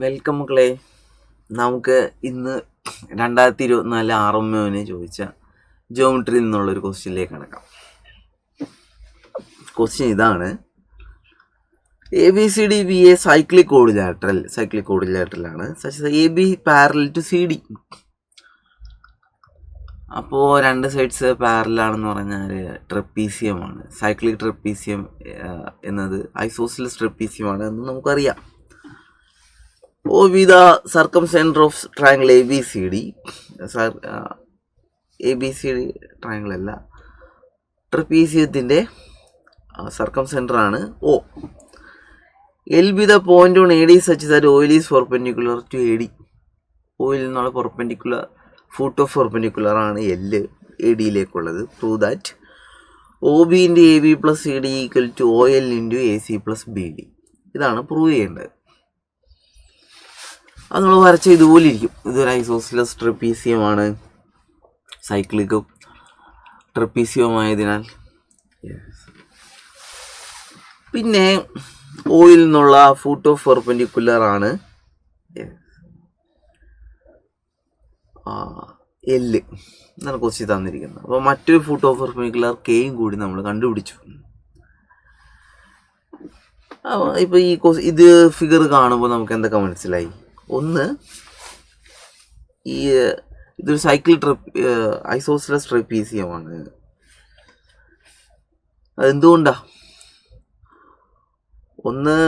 Welcome മക്കളെ. നമുക്ക് ഇന്ന് 2024 RMOന് ചോദിച്ച ജോമെട്രിയിൽ നിന്നുള്ളൊരു ക്വസ്റ്റ്യനിലേക്ക് കടക്കാം. ക്വസ്റ്റ്യൻ ഇതാണ്: ABCD be a cyclic quadrilateral ആണ് such AB parallel to CD. അപ്പോൾ രണ്ട് സൈഡ്സ് പാരലാണെന്ന് പറഞ്ഞാൽ ട്രപ്പീസിയമാണ്. സൈക്ലിക് ട്രപ്പീസിയം എന്നത് ഐസോസിലസ് ട്രപ്പീസിയമാണ് എന്ന് നമുക്കറിയാം. the circumcenter of triangle ABCD. ABCD triangle അല്ല, ട്രപ്പീസിയത്തിൻ്റെ സർക്കംസെൻറ്റർ ആണ് O. L be the point on AD such that OL is perpendicular to AD. OL എന്നുള്ള പെർപെൻഡിക്കുലർ ഫുട്ട് ഓഫ് പെർപെൻഡിക്കുലർ ആണ് L ADയിലേക്കുള്ളത്. Prove that OB into AB plus CD equal to OL into AC plus BD. ഇതാണ് prove ചെയ്യേണ്ടത്. അത് നമ്മൾ വരച്ച ഇതുപോലെ ഇരിക്കും. ഇതൊരു ഐസോസിലസ് ട്രപ്പീസിയമാണ്, സൈക്ലിക്കും ട്രപ്പീസിയവുമായതിനാൽ. പിന്നെ ഓയിൽ നിന്നുള്ള ഫുട്ട് ഓഫ് പെർപെൻഡിക്കുലർ ആണ് L എന്നാണ് ക്വസ്റ്റ്യൻ തന്നിരിക്കുന്നത്. അപ്പോൾ മറ്റൊരു ഫുട്ട് ഓഫ് പെർപെൻഡിക്കുലർ Kയും കൂടി നമ്മൾ കണ്ടുപിടിച്ചു. ഇപ്പോൾ ഇത് ഫിഗർ കാണുമ്പോൾ നമുക്ക് എന്തൊക്കെ മനസ്സിലായി? ഒന്ന്, ഇതൊരു ഐസോസിലസ് ട്രപ്പീസിയമാണ്. അതെന്തുകൊണ്ടാ? ഒന്ന്,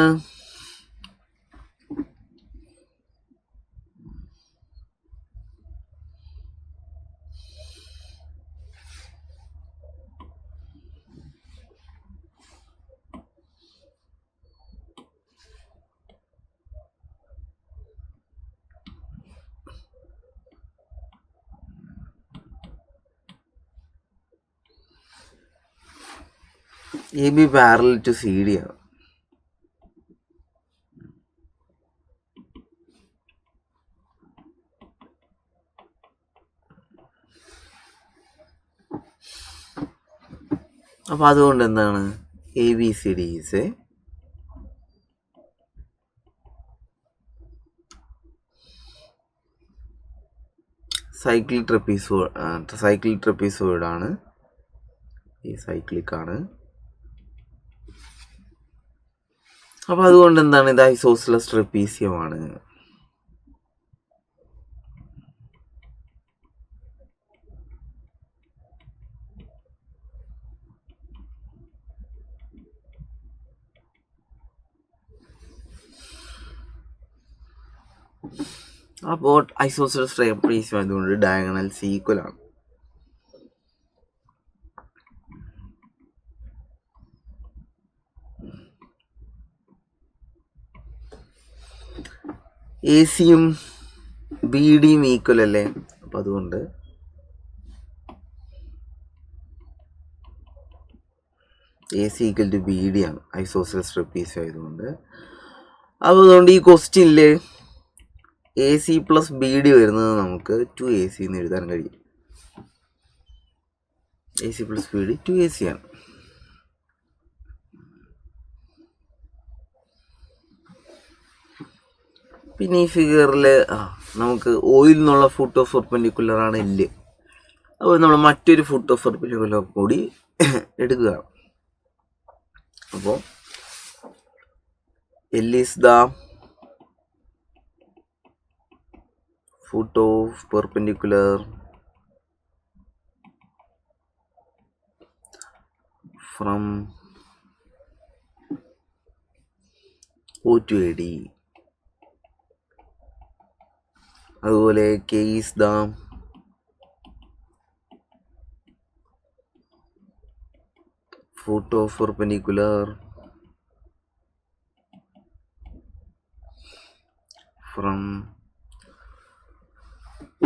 AB പാരലൽ ടു CD ആണ്. അപ്പോൾ അതുകൊണ്ട് എന്താണ്? ABCD ഈസ് എ സൈക്ലിക് ട്രപ്പീസോയിഡ് ആണ്. ഈ സൈക്ലിക് ആണ്. അപ്പോൾ അതുകൊണ്ട് എന്താണ്? ഇത് ഐസോസിലസ് ട്രപ്പീസിയമാണ്. അപ്പോൾ ഐസോസിലസ് ട്രപ്പീസിയം ആയതുകൊണ്ട് ഡയഗണൽസ് ഈക്വൽ ആണ്. AC-യും BD-യും ഈക്വൽ അല്ലേ? അപ്പം അതുകൊണ്ട് AC ഈക്വൽ ടു BD ആണ്, ഐസോസിലസ് ട്രപ്പീസിയം ആയതുകൊണ്ട്. അപ്പോൾ അതുകൊണ്ട് ഈ ക്വസ്റ്റ്യനിൽ AC പ്ലസ് BD വരുന്നത് നമുക്ക് 2AC എന്ന് എഴുതാൻ കഴിയും. AC പ്ലസ് BD 2AC ആണ്. പിന്നെ ഈ ഫിഗറിൽ നമുക്ക് ഓയിൽ നിന്നുള്ള ഫുട്ട് ഓഫ് പെർപെൻഡിക്കുലർ ആണ് L. അപ്പോൾ നമ്മൾ മറ്റൊരു ഫുട്ട് ഓഫ് പെർപെൻഡിക്കുലർ കൂടി എടുക്കുക. അപ്പോൾ L is the foot of perpendicular from O to AD. അതുപോലെ K is the foot of perpendicular from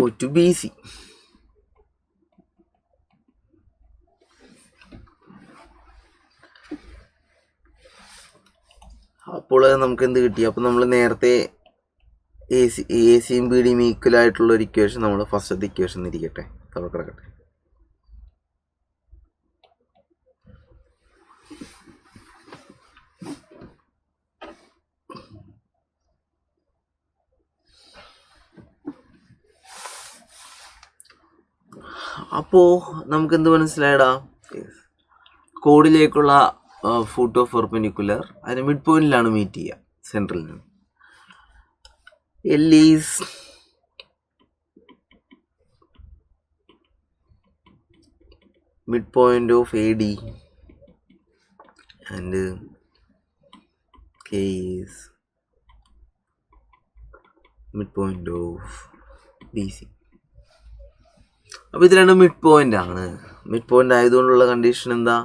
O to BC. അപ്പോൾ നമുക്ക് എന്ത് കിട്ടി? അപ്പോൾ നമ്മൾ നേരത്തെ AC-യും BD-യും ഈക്വൽ ആയിട്ടുള്ള ഒരു ഇക്വേഷൻ നമ്മൾ ഫസ്റ്റത്തെ ഇക്വേഷൻ ഇരിക്കട്ടെ, കിടക്കട്ടെ. അപ്പോൾ നമുക്ക് എന്ത് മനസ്സിലായടാ? കോഡിലേക്കുള്ള ഫൂട്ട് ഓഫ് പെർപെൻഡിക്കുലർ അതിന് മിഡ് പോയിന്റിലാണ് മീറ്റ് ചെയ്യുക സെൻട്രലിൽ നിന്ന്. L is midpoint of AD and K is midpoint of BC. അപ്പോൾ ഇത് രണ്ടും മിഡ് പോയിന്റ് ആണ്. മിഡ് പോയിന്റ് ആയതുകൊണ്ടുള്ള കണ്ടീഷൻ എന്താ?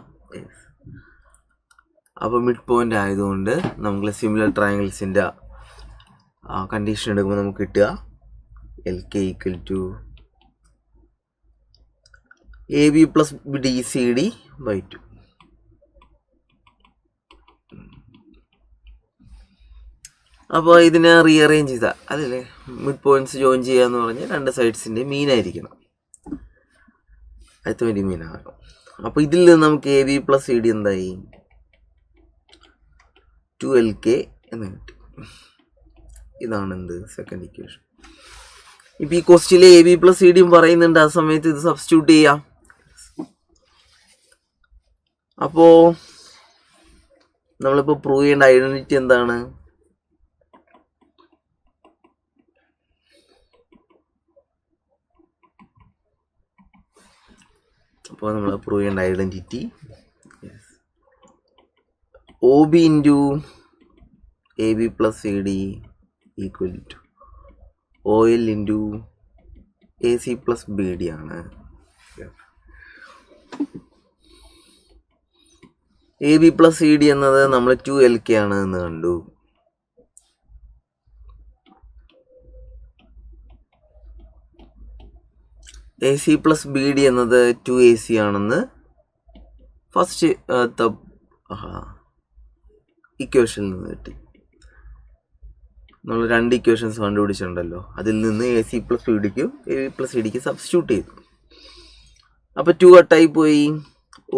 അപ്പോൾ മിഡ് പോയിന്റ് ആയതുകൊണ്ട് നമുക്ക് സിമിലർ ട്രയാങ്കിൾസിൻ്റെ കണ്ടീഷൻ എടുക്കുമ്പോൾ നമുക്ക് കിട്ടുക LK equal to AB plus DCD by 2. അപ്പോൾ ഇതിനെ റീഅറേഞ്ച് ചെയ്താൽ അതല്ലേ മിഡ് പോയിന്റ്സ് ജോയിൻ ചെയ്യുക എന്ന് പറഞ്ഞാൽ രണ്ട് സൈഡ്സിൻ്റെ മീൻ ആയിരിക്കണം, അടുത്ത വേണ്ടി മീനാകും. അപ്പോൾ ഇതിൽ നിന്ന് നമുക്ക് AB പ്ലസ് CD എന്തായി? 2LK എന്ന് കിട്ടി. ഇതാണ് എന്ത് സെക്കൻഡ് ഇക്വേഷൻ. ഇപ്പോൾ ഈ ക്വസ്റ്റ്യനിൽ AB പ്ലസ് CD പറയുന്നുണ്ട്, ആ സമയത്ത് ഇത് സബ്സ്റ്റിറ്റ്യൂട്ട് ചെയ്യാം. അപ്പോൾ നമ്മളിപ്പോൾ പ്രൂവ് ചെയ്യേണ്ട ഐഡന്റിറ്റി എന്താണ്? അപ്പോൾ നമ്മൾ പ്രൂവ് ചെയ്യേണ്ട identity OB into AB plus CD equal to OL into AC plus BD ആണ്. AB പ്ലസ് CD എന്നത് നമ്മൾ 2LK ആണ് എന്ന് കണ്ടു. AC പ്ലസ് BD എന്നത് 2AC ആണെന്ന് ഫസ്റ്റ് ഇക്വേഷനിൽ നിന്ന് കിട്ടി. നമ്മൾ രണ്ട് ഇക്വേഷൻസ് കണ്ടുപിടിച്ചിട്ടുണ്ടല്ലോ, അതിൽ നിന്ന് AC പ്ലസ് BDക്കും AB പ്ലസ് CDക്കും സബ്സ്റ്റിറ്റ്യൂട്ട് ചെയ്തു. അപ്പോൾ 2 കട്ടായി പോയി.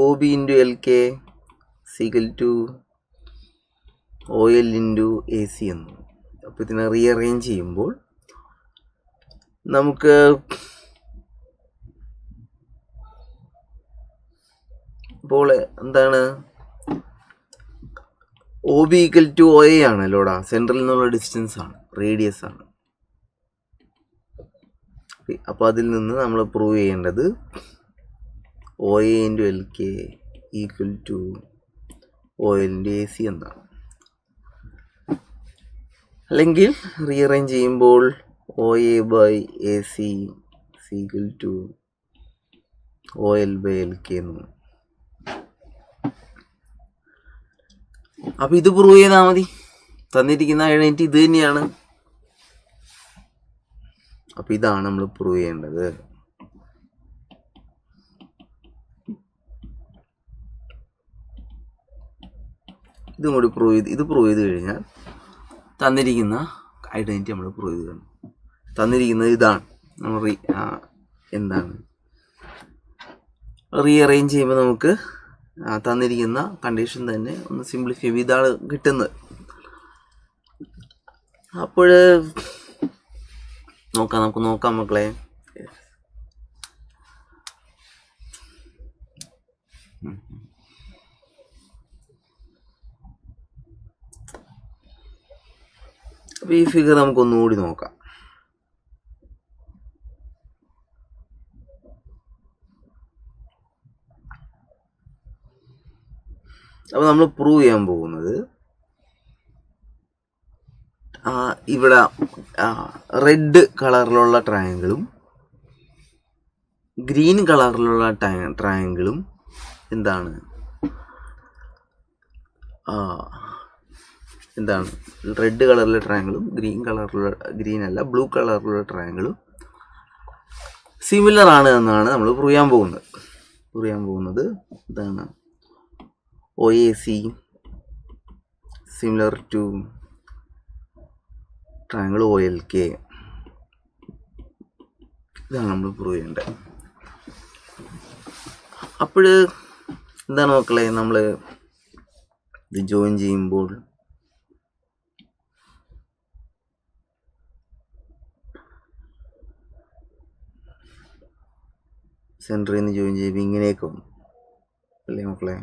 OB into LK equal to OL into AC എന്ന്. അപ്പോൾ ഇതിനെ റീഅറേഞ്ച് ചെയ്യുമ്പോൾ നമുക്ക് ഇപ്പോൾ എന്താണ്? OB ഈക്വൽ ടു OA ആണല്ലോടാ, സെൻട്രലിൽ നിന്നുള്ള ഡിസ്റ്റൻസ് ആണ്, റേഡിയസ് ആണ്. അപ്പോൾ അതിൽ നിന്ന് നമ്മൾ പ്രൂവ് ചെയ്യേണ്ടത് OA into LK equal to OL into AC എന്നാണ്. അല്ലെങ്കിൽ റീഅറേഞ്ച് ചെയ്യുമ്പോൾ OA by AC equal to OL by LK എന്ന്. അപ്പോൾ ഇത് പ്രൂവ് ചെയ്താൽ മതി. തന്നിരിക്കുന്ന ഐഡന്റിറ്റി ഇത് തന്നെയാണ്. അപ്പോൾ ഇതാണ് നമ്മൾ പ്രൂവ് ചെയ്യേണ്ടത്. ഇതും കൂടി ഇത് പ്രൂവ് ചെയ്ത് കഴിഞ്ഞാൽ തന്നിരിക്കുന്ന ഐഡന്റിറ്റി നമ്മൾ പ്രൂവ് ചെയ്ത് കാണും. തന്നിരിക്കുന്നത് ഇതാണ്. നമ്മൾ എന്താണ് റീഅറേഞ്ച് ചെയ്യുമ്പോൾ നമുക്ക് തന്നിരിക്കുന്ന കണ്ടീഷൻ തന്നെ ഒന്ന് സിംപ്ലിഫൈ ഇതാണ് കിട്ടുന്നത്. അപ്പോൾ നമുക്ക് നോക്കാം മക്കളെ. അപ്പോൾ ഈ ഫിഗർ നമുക്കൊന്നുകൂടി നോക്കാം. അപ്പോൾ നമ്മൾ പ്രൂവ് ചെയ്യാൻ പോകുന്നത് ഇവിടെ റെഡ് കളറിലുള്ള ട്രയാങ്കിളും ഗ്രീൻ കളറിലുള്ള ട്രയാങ്കിളും എന്താണ് റെഡ് കളറിലുള്ള ട്രയാങ്കിളും ബ്ലൂ കളറിലുള്ള ട്രയാങ്കിളും സിമിലർ ആണ് എന്നാണ് നമ്മൾ പ്രൂവ് ചെയ്യാൻ പോകുന്നത്. എന്താണ്? OAC similar to triangle OLK. ഇതാണ് നമ്മൾ പ്രൂവ് ചെയ്യേണ്ടത്. അപ്പോൾ എന്താണ് മക്കളെ, നമ്മൾ ഇത് ജോയിൻ ചെയ്യുമ്പോൾ സെൻറ്ററിൽ നിന്ന് ജോയിൻ ചെയ്യുമ്പോൾ ഇങ്ങനെയൊക്കെ വന്നു അല്ലേ മക്കളെ?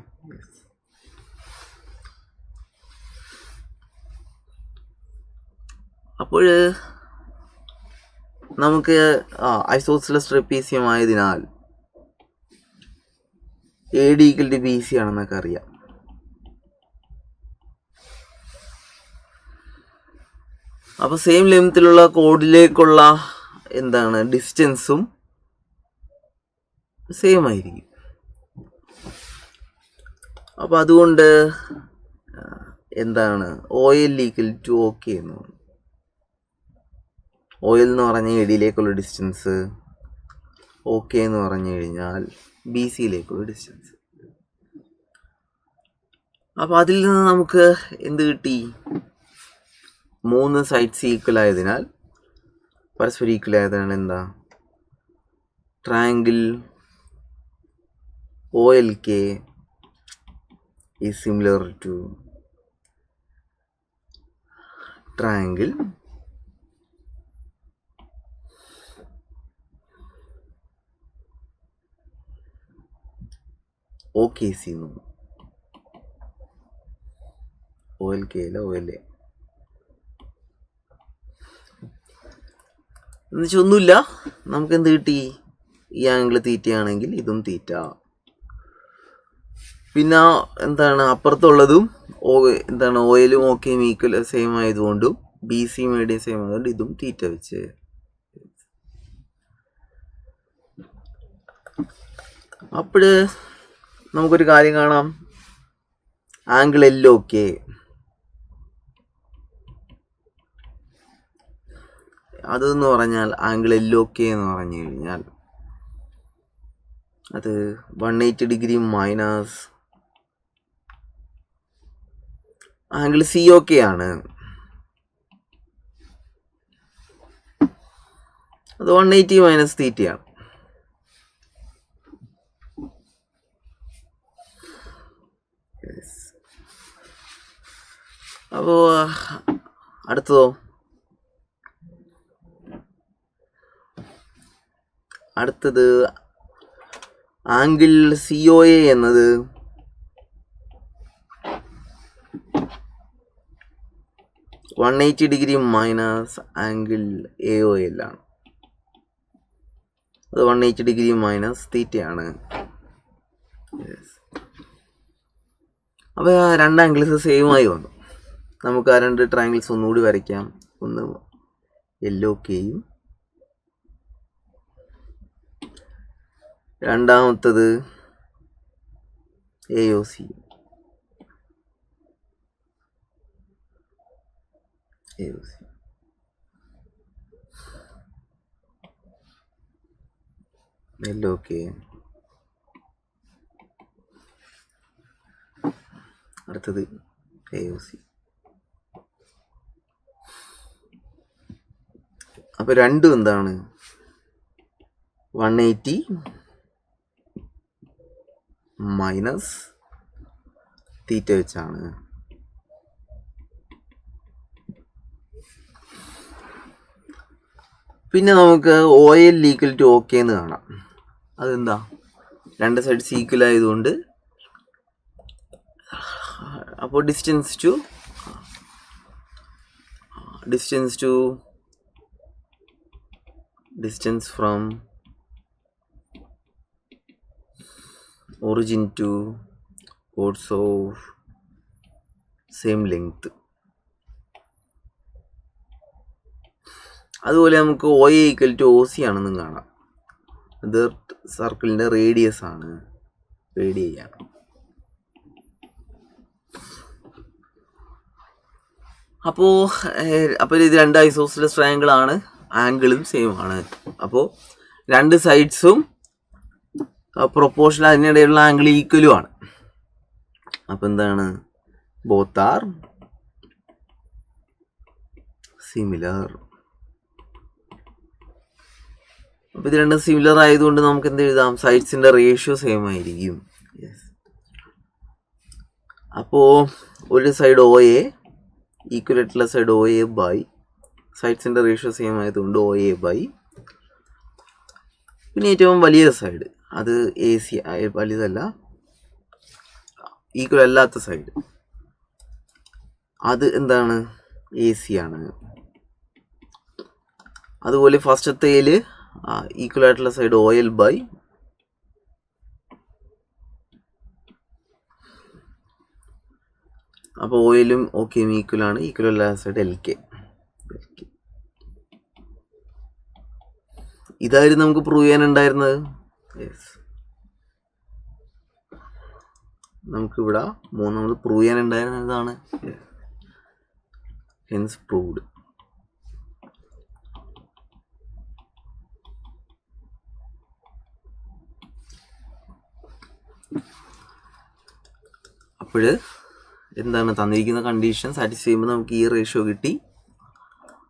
അപ്പോൾ നമുക്ക് ഐസോസിലസ് ട്രപ്പീസിയം ആയതിനാൽ AD = BC ആണെന്നൊക്കെ അറിയാം. അപ്പോൾ സെയിം ലെങ്ത്തിലുള്ള കോഡിലേക്കുള്ള എന്താണ് ഡിസ്റ്റൻസും സെയിം ആയിരിക്കും. അപ്പോൾ അതുകൊണ്ട് എന്താണ് OL = OK എന്ന് പറഞ്ഞു. OL എന്ന് പറഞ്ഞാൽ ADയിലേക്കുള്ള ഡിസ്റ്റൻസ്, OK എന്ന് പറഞ്ഞു കഴിഞ്ഞാൽ BCയിലേക്കുള്ള ഡിസ്റ്റൻസ്. അപ്പോൾ അതിൽ നിന്ന് നമുക്ക് എന്ത് കിട്ടി? 3 സൈഡ്സ് ഈക്വൽ ആയതിനാൽ, പരസ്പരം ഈക്വൽ ആയതിനാൽ എന്താ triangle OLK is similar to triangle OKC എന്ന്. OLK അല്ല OLA എന്നുവെച്ചാൽ ഒന്നുമില്ല, നമുക്ക് എന്ത് കിട്ടി? ഈ ആംഗിൾ തീറ്റയാണെങ്കിൽ ഇതും തീറ്റ. പിന്നെ എന്താണ് അപ്പുറത്തുള്ളതും എന്താണ് OLയും OKയും ഈക്വൽ സെയിം ആയതുകൊണ്ടും BCയും ADയും സെയിം ആയതുകൊണ്ട് ഇതും തീറ്റ വെച്ച്. അപ്പോൾ നമുക്കൊരു കാര്യം കാണാം. ആംഗിൾ LOK അതെന്ന് പറഞ്ഞാൽ ആംഗിൾ LOK എന്ന് പറഞ്ഞു കഴിഞ്ഞാൽ അത് 180 ഡിഗ്രി മൈനസ് ആംഗിൾ COK ആണ്. അത് 180 മൈനസ് തീറ്റയാണ്. അപ്പോൾ അടുത്തതോ? അടുത്തത് ആംഗിൾ COA എന്നത് ഡിഗ്രി മൈനസ് ആംഗിൾ AOL ആണ്. അത് 180 ഡിഗ്രി മൈനസ് തീറ്റയാണ്. അപ്പോൾ ആ 2 ആംഗിൾസ് സെയിം ആയി വന്നു. നമുക്ക് ആ 2 ട്രയാങ്കിൾസ് ഒന്നുകൂടി വരയ്ക്കാം. ഒന്ന് LOKയും രണ്ടാമത്തത് AOC. LOK അടുത്തത് AOC. അപ്പോൾ രണ്ടും എന്താണ് 180 മൈനസ് തീറ്റ വെച്ചാണ്. പിന്നെ നമുക്ക് OL = OK എന്ന് കാണാം. അതെന്താ? 2 സൈഡ്സ് ഈക്വൽ ആയതുകൊണ്ട് അപ്പോൾ distance from origin to chords of same length. അതുപോലെ നമുക്ക് OA = OC ആണെന്നും കാണാം. ഇത് സർക്കിളിൻ്റെ റേഡിയസ് ആണ്, റേഡിയാണ്. അപ്പോൾ ഇത് 2 ഐസോസിലസ് ട്രയാങ്കിൾ ആണ്, ആംഗിളും സെയിം ആണ്. അപ്പോൾ 2 സൈഡ്സും പ്രൊപ്പോർഷണൽ, അതിനിടയിലുള്ള ആംഗിൾ ഈക്വലും ആണ്. അപ്പോൾ എന്താണ്? Both are similar. അപ്പോൾ ഇത് 2 സിമിലർ ആയതുകൊണ്ട് നമുക്ക് എന്ത് എഴുതാം? സൈഡ്സിൻ്റെ റേഷ്യോ സെയിം ആയിരിക്കും. അപ്പോൾ ഒരു സൈഡ് OA ഈക്വൽ ആയിട്ടുള്ള സൈഡ് OA ബൈ സൈഡ്സിൻ്റെ റേഷ്യോ സെയിം ആയതുകൊണ്ട് OA ബൈ പിന്നെ ഏറ്റവും വലിയ സൈഡ് അത് എ സി വലുതല്ല, ഈക്വൽ അല്ലാത്ത സൈഡ് അത് എന്താണ്, എ സി ആണ്. അതുപോലെ ഫസ്റ്റത്തേൽ ഈക്വൽ ആയിട്ടുള്ള സൈഡ് OL ബൈ അപ്പോൾ OLും OKയും ഈക്വൽ ആണ്. ഈക്വൽ അല്ലാത്ത സൈഡ് LK. ഇതായിരുന്നു നമുക്ക് പ്രൂവ് ചെയ്യാനുണ്ടായിരുന്നത്. നമുക്കിവിടെ നമ്മൾ പ്രൂവ് ചെയ്യാനുണ്ടായിരുന്നത് ഇതാണ്. Hence proved. അപ്പോൾ എന്താണ് തന്നിരിക്കുന്ന കണ്ടീഷൻ സാറ്റിസ്ഫൈ ചെയ്യുമ്പോൾ നമുക്ക് ഈ റേഷ്യോ കിട്ടി.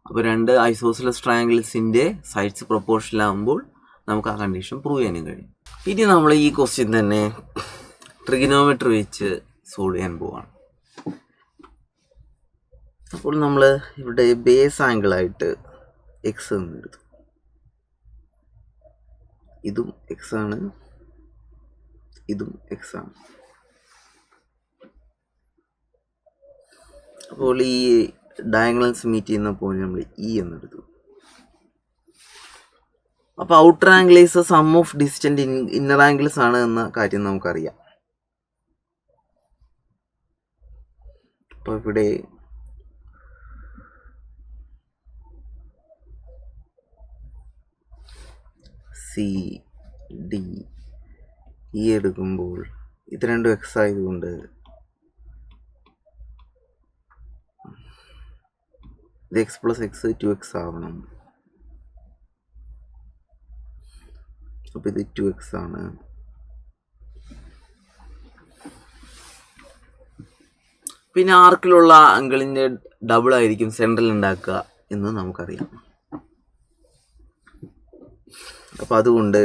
അപ്പോൾ രണ്ട് ഐസോസിലസ് ട്രയാങ്കിൾസിൻ്റെ സൈഡ്സ് പ്രൊപ്പോർഷണൽ ആകുമ്പോൾ നമുക്ക് ആ കണ്ടീഷൻ പ്രൂവ് ചെയ്യാനും കഴിയും. ഇനി നമ്മൾ ഈ ക്വസ്റ്റ്യൻ തന്നെ ട്രിഗണോമെട്രി വെച്ച് സോൾവ് ചെയ്യാൻ പോവാണ്. അപ്പോൾ നമ്മൾ ഇവിടെ ബേസ് ആംഗിളായിട്ട് എക്സ് എന്നെടുത്തു. ഇതും എക്സ് ആണ്, ഇതും എക്സ് ആണ്. അപ്പോൾ ഈ ഡയഗണൽസ് മീറ്റ് ചെയ്യുന്ന പോയിന്റ് നമ്മൾ ഇ എന്നെടുത്തു. അപ്പോൾ outer angle is sum of distant inner angles ആണ് എന്ന കാര്യം നമുക്കറിയാം. അപ്പോൾ ഇവിടെ സി ഡി ഇ എടുക്കുമ്പോൾ ഇത് രണ്ടും എക്സ് ആയതുകൊണ്ട് ഇത് എക്സ് പ്ലസ് എക്സ് 2x ആവണം. അപ്പോൾ ഇത് 2x ആണ്. പിന്നെ ആർക്കിലുള്ള ആംഗിളിൻ്റെ ഡബിൾ ആയിരിക്കും സെൻട്രൽ ഉണ്ടാക്കുക എന്ന് നമുക്കറിയാം. അപ്പോൾ അതുകൊണ്ട്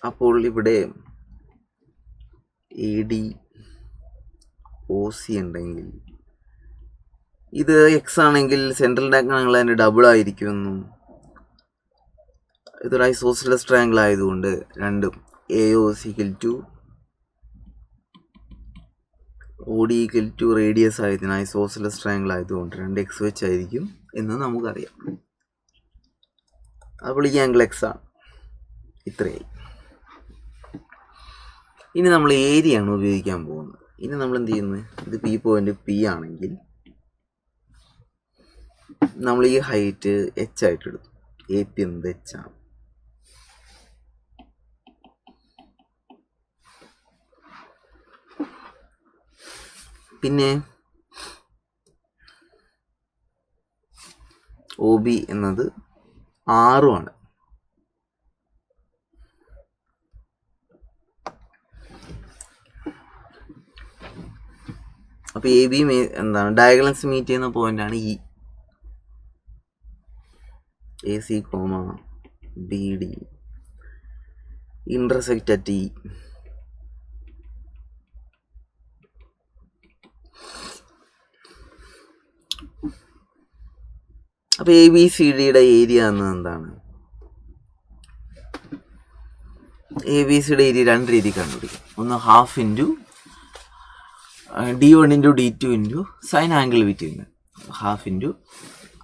അപ്പോൾ ഇവിടെ AD OC ഉണ്ടെങ്കിൽ ഇത് എക്സ് ആണെങ്കിൽ സെൻട്രൽ ആംഗിൾ അതിൻ്റെ ഡബിൾ ആയിരിക്കുമെന്നും, ഇതൊരു ഐസോസിലസ് ട്രയാങ്കിൾ ആയതുകൊണ്ട് രണ്ടും AOC = OD = റേഡിയസ് ആയതിന് ഐസോസിലസ് ട്രയാങ്കിൾ ആയതുകൊണ്ട് 2x വെച്ചായിരിക്കും എന്ന് നമുക്കറിയാം. അപ്പോൾ ഈ ആംഗിൾ എക്സ് ആണ്. ഇത്രയായി. ഇനി നമ്മൾ ഏരിയ ആണ് ഉപയോഗിക്കാൻ പോകുന്നത്. ഇനി നമ്മൾ എന്ത് ചെയ്യുന്നത്, ഇത് P പോയിന്റ് P ആണെങ്കിൽ നമ്മൾ ഈ ഹൈറ്റ് h ആയിട്ട് എടുത്തു. AP എന്നത് h ആണ്. പിന്നെ OB എന്നത് 6 ആണ്. അപ്പോൾ AB എന്താണ് ഡയഗണൽസ് മീറ്റ് ചെയ്യുന്ന പോയിന്റാണ് E. AC, BD intersect at E. അപ്പോൾ ABCDയുടെ ഏരിയ എന്നത് എന്താണ്? ABCയുടെ ഏരിയ രണ്ട് രീതിയിൽ കണ്ടുപിടിക്കും. ഒന്ന് ½ into D1 into D2 into sine angle between half into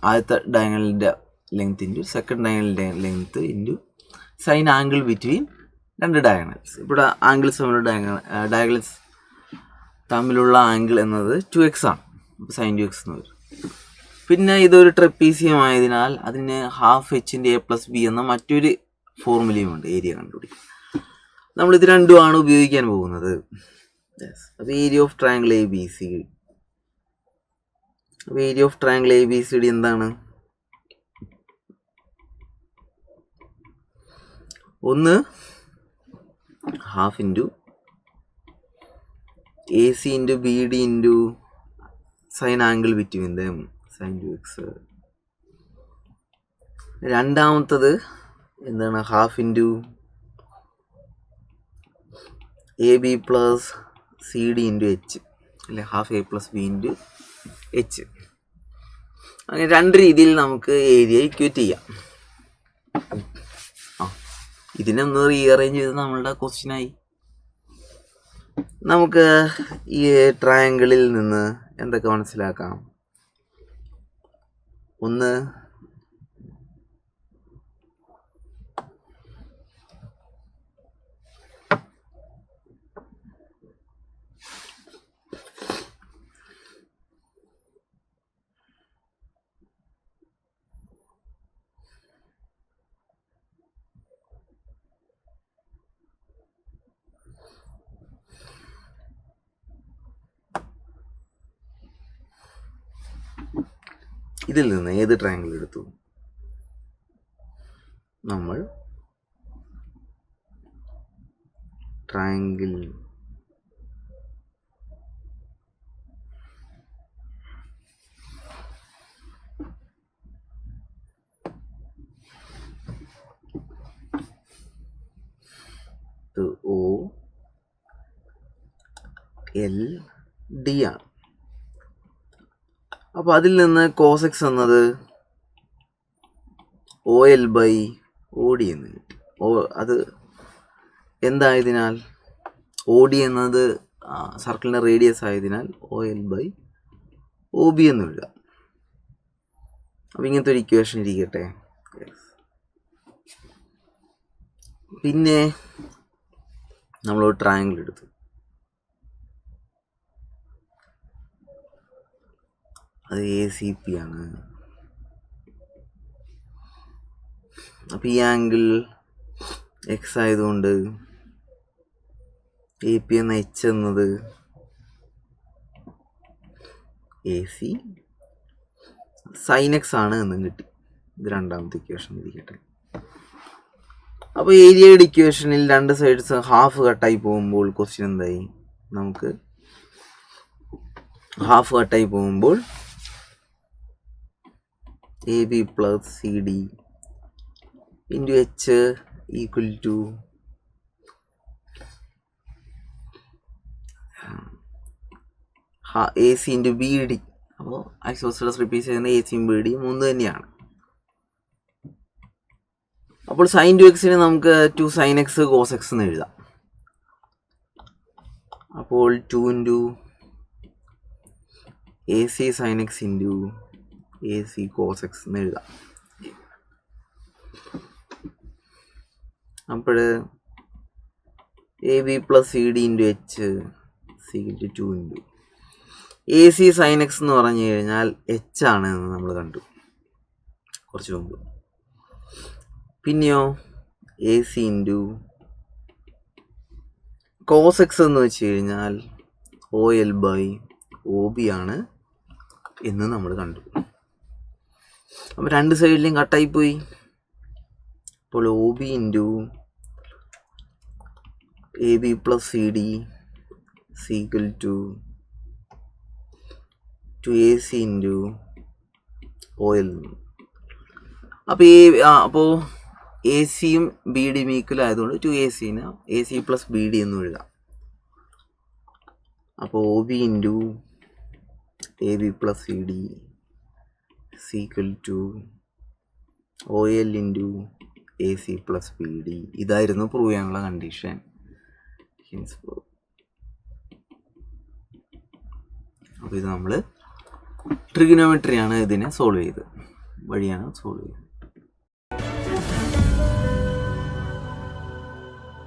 ആദ്യത്തെ ഡയഗണലിൻ്റെ ലെങ്ത് ഇൻറ്റു സെക്കൻഡ് ഡയഗണലിൻ്റെ length into sine angle between രണ്ട് ഡയഗണൽസ്. ഇവിടെ ആംഗിൾസ് തമ്മിലുള്ള ഡയഗണൽസ് തമ്മിലുള്ള ആംഗിൾ എന്നത് 2x ആണ്. അപ്പോൾ സൈൻ 2x എന്ന് വരും. പിന്നെ ഇതൊരു ട്രപ്പീസിയം ആയതിനാൽ അതിന് ഹാഫ് എച്ചിൻ്റെ A+B എന്ന മറ്റൊരു ഫോർമുലയുമുണ്ട് ഏരിയ കണ്ടുപിടിക്കാൻ. നമ്മളിത് രണ്ടുമാണ് ഉപയോഗിക്കാൻ പോകുന്നത്. അപ്പോൾ ഏരിയ ഓഫ് ട്രയാങ്കിൾ ABCD. അപ്പോൾ ഏരിയ ഓഫ് ട്രയാങ്കിൾ ABCD എന്താണ്? ഒന്ന് half into AC into BD into sine angle between them sine 2x. രണ്ടാമത്തത് എന്താണ്? Half into AB plus CD into H, അല്ലെ ഹാഫ് A+B ഇൻറ്റു H. അങ്ങനെ രണ്ട് രീതിയിൽ നമുക്ക് ഏരിയ ഇക്വേറ്റ് ചെയ്യാം. ഇതിനൊന്ന് റീഅറേഞ്ച് ചെയ്ത് നമ്മളുടെ ക്വസ്റ്റ്യനായി. നമുക്ക് ഈ ട്രയാങ്കിളിൽ നിന്ന് എന്തൊക്കെ മനസ്സിലാക്കാം? ഒന്ന്, ഇതിൽ നിന്ന് ഏത് ട്രയാങ്കിൾ എടുത്തു? നമ്മൾ ട്രയാങ്കിൾ OLD ആണ്. അപ്പോൾ അതിൽ നിന്ന് കോസ് എക്സ് എന്നത് OL/OD എന്ന് കിട്ടി. അത് എന്തായതിനാൽ OD എന്നത് സർക്കിളിൻ്റെ റേഡിയസ് ആയതിനാൽ OL/OB എന്ന് എഴുതാം. അപ്പോൾ ഇങ്ങനത്തെ ഒരു ഇക്വേഷൻ ഇരിക്കട്ടെ. പിന്നെ നമ്മളൊരു ട്രയാങ്കിൾ എടുത്തു. അത് ACP ആണ്. അപ്പോൾ ഈ ആംഗിൾ എക്സ് ആയതുകൊണ്ട് AP എന്ന H എന്നത് AC സൈൻ എക്സ് ആണ് എന്നും കിട്ടി. ഇത് രണ്ടാമത്തെ ഇക്വേഷൻ ഇരിക്കട്ടെ. അപ്പോൾ ഏരിയയുടെ ഇക്വേഷനിൽ രണ്ട് സൈഡ്സ് ഹാഫ് കട്ടായി പോകുമ്പോൾ ക്വസ്റ്റ്യൻ എന്തായി? നമുക്ക് ഹാഫ് കട്ടായി പോകുമ്പോൾ AB plus CD into H equal to AC into BD. അപ്പോൾ ഐസോസെലസ് റിപ്പീറ്റ് ചെയ്യുന്ന ACയും BDയും ഒന്ന് തന്നെയാണ്. അപ്പോൾ സൈൻ 2x നമുക്ക് 2 sin x cos x എന്ന് എഴുതാം. അപ്പോൾ 2 into AC sin x into AC cos x എന്ന് എഴുതാം. അപ്പോൾ AB plus CD into H = 2 into AC sin x എന്ന് പറഞ്ഞു കഴിഞ്ഞാൽ H ആണ് എന്ന് നമ്മൾ കണ്ടു കുറച്ച് മുമ്പ്. പിന്നെയോ AC ഇൻറ്റു cos x എന്ന് വെച്ച് കഴിഞ്ഞാൽ OL/OB ആണ് എന്ന് നമ്മൾ കണ്ടു. അപ്പോൾ രണ്ട് സൈഡിലും കട്ടായിപ്പോയി. അപ്പോൾ OB into AB plus CD = 2AC into OL. അപ്പോൾ ACയും BDയും ഈക്വൽ ആയതുകൊണ്ട് 2AC AC പ്ലസ് BD എന്ന് എഴുതാം. അപ്പോൾ OB into AB plus CD = OL into AC plus BD. ഇതായിരുന്നു പ്രൂവ് ചെയ്യാനുള്ള കണ്ടീഷൻ. അപ്പോൾ ഇത് നമ്മൾ ട്രിഗണോമെട്രിയാണ് ഇതിനെ സോൾവ് ചെയ്തത് വഴിയാണ് സോൾവ് ചെയ്തത്.